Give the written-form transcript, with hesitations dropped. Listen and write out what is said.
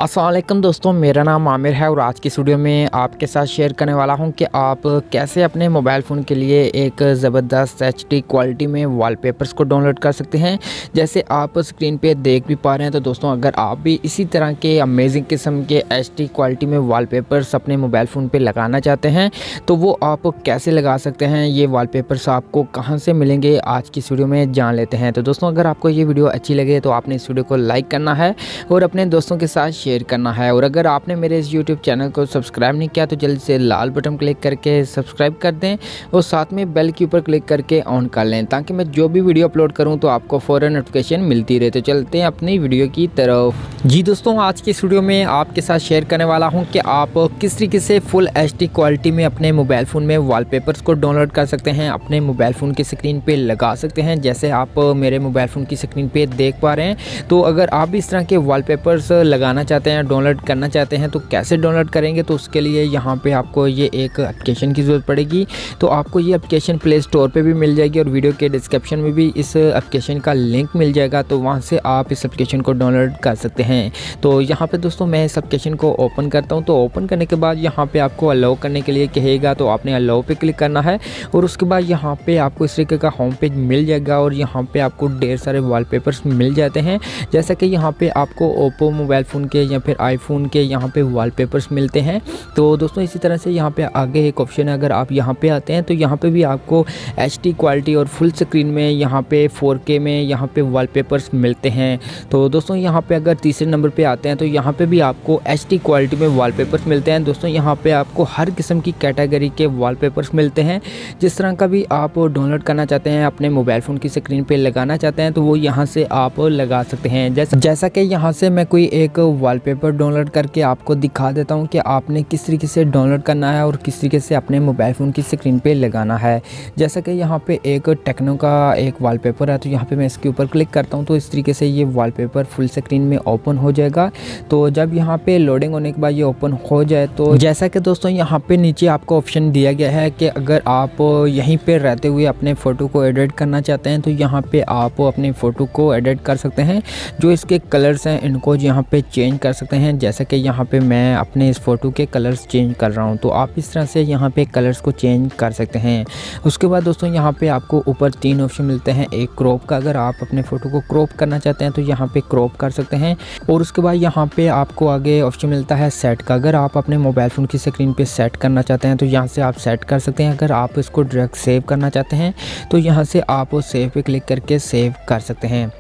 अस्सलाम वालेकुम दोस्तों, मेरा नाम आमिर है और आज की वीडियो में आपके साथ शेयर करने वाला हूं कि आप कैसे अपने मोबाइल फ़ोन के लिए एक ज़बरदस्त HD क्वालिटी में वॉलपेपर्स को डाउनलोड कर सकते हैं। जैसे आप स्क्रीन पे देख भी पा रहे हैं। तो दोस्तों, अगर आप भी इसी तरह के अमेजिंग किस्म के HD क्वालिटी में वॉलपेपर्स अपने मोबाइल फ़ोन पर लगाना चाहते हैं तो वो आप कैसे लगा सकते हैं, ये वॉलपेपर्स आपको कहाँ से मिलेंगे, आज की वीडियो में जान लेते हैं। तो दोस्तों, अगर आपको ये वीडियो अच्छी लगे तो आपने इस वीडियो को लाइक करना है और अपने दोस्तों के साथ शेयर करना है। और अगर आपने मेरे इस YouTube चैनल को सब्सक्राइब नहीं किया तो जल्दी से लाल बटन क्लिक करके सब्सक्राइब कर दें और साथ में बेल के ऊपर क्लिक करके ऑन कर लें, ताकि मैं जो भी वीडियो अपलोड करूं तो आपको फ़ौरन नोटिफिकेशन मिलती रहे। तो चलते हैं अपनी वीडियो की तरफ। जी दोस्तों, आज की इस वीडियो में आपके साथ शेयर करने वाला हूँ कि आप किस तरीके से फुल HD क्वालिटी में अपने मोबाइल फ़ोन में वॉलपेपर्स को डाउनलोड कर सकते हैं, अपने मोबाइल फ़ोन की स्क्रीन पर लगा सकते हैं। जैसे आप मेरे मोबाइल फ़ोन की स्क्रीन पर देख पा रहे हैं। तो अगर आप भी इस तरह के वॉलपेपर्स लगाना चाहते हैं, डाउनलोड करना चाहते हैं तो कैसे डाउनलोड करेंगे, तो उसके लिए यहाँ पे आपको ये एक एप्लीकेशन की ज़रूरत पड़ेगी। तो आपको ये एप्लीकेशन प्ले स्टोर पे भी मिल जाएगी और वीडियो के डिस्क्रिप्शन में भी इस एप्लीकेशन का लिंक मिल जाएगा। तो वहाँ से आप इस एप्लीकेशन को डाउनलोड कर सकते हैं। तो यहाँ पे दोस्तों मैं इस एप्लीकेशन को ओपन करता हूँ। तो ओपन करने के बाद यहाँ पर आपको अलाउ करने के लिए कहेगा, तो आपने अलाउ पर क्लिक करना है और उसके बाद यहाँ पर आपको इस तरीके का होम पेज मिल जाएगा और यहाँ पर आपको ढेर सारे वॉलपेपर्स मिल जाते हैं। जैसा कि यहाँ पर आपको ओप्पो मोबाइल फ़ोन के या फिर आईफोन के यहाँ पे वॉलपेपर्स मिलते हैं। तो दोस्तों इसी तरह से यहाँ पे आगे एक ऑप्शन है, अगर आप यहाँ पे आते हैं तो यहाँ पे भी आपको HD क्वालिटी और फुल स्क्रीन में यहाँ पे 4K में यहाँ पे वॉलपेपर्स मिलते हैं। तो दोस्तों यहाँ पे अगर तीसरे नंबर पे आते हैं तो यहाँ पे भी आपको HD क्वालिटी में वॉलपेपर्स मिलते हैं। दोस्तों यहाँ पे आपको हर किस्म की कैटेगरी के वॉलपेपर्स मिलते हैं। जिस तरह का भी आप डाउनलोड करना चाहते हैं, अपने मोबाइल फ़ोन की स्क्रीन पर लगाना चाहते हैं तो वो यहाँ से आप लगा सकते हैं। जैसा कि यहाँ से मैं कोई एक वॉलपेपर डाउनलोड करके आपको दिखा देता हूँ कि आपने किस तरीके से डाउनलोड करना है और किस तरीके से अपने मोबाइल फ़ोन की स्क्रीन पे लगाना है। जैसा कि यहाँ पे एक टेक्नो का एक वॉलपेपर है, तो यहाँ पे मैं इसके ऊपर क्लिक करता हूँ तो इस तरीके से ये वॉलपेपर फुल स्क्रीन में ओपन हो जाएगा। तो जब यहाँ पे लोडिंग होने के बाद ये ओपन हो जाए तो जैसा कि दोस्तों यहाँ पे नीचे आपको ऑप्शन दिया गया है कि अगर आप यहीं पर रहते हुए अपने फ़ोटो को एडिट करना चाहते हैं तो यहाँ पर आप अपने फ़ोटो को एडिट कर सकते हैं। जो इसके कलर्स हैं इनको यहाँ पे चेंज कर सकते हैं। जैसा कि यहाँ पे मैं अपने इस फ़ोटो के कलर्स चेंज कर रहा हूँ, तो आप इस तरह से यहाँ पे कलर्स को चेंज कर सकते हैं। उसके बाद दोस्तों यहाँ पे आपको ऊपर 3 ऑप्शन मिलते हैं। एक क्रॉप का, अगर आप अपने फ़ोटो को क्रॉप करना चाहते हैं तो यहाँ पे क्रॉप कर सकते हैं। और उसके बाद यहाँ पे आपको आगे ऑप्शन मिलता है सेट का, अगर आप अपने मोबाइल फ़ोन की स्क्रीन पर सेट करना चाहते हैं तो यहाँ से आप सेट कर सकते हैं। अगर आप इसको डायरेक्ट सेव करना चाहते हैं तो यहाँ से आप सेव पे क्लिक करके सेव कर सकते हैं।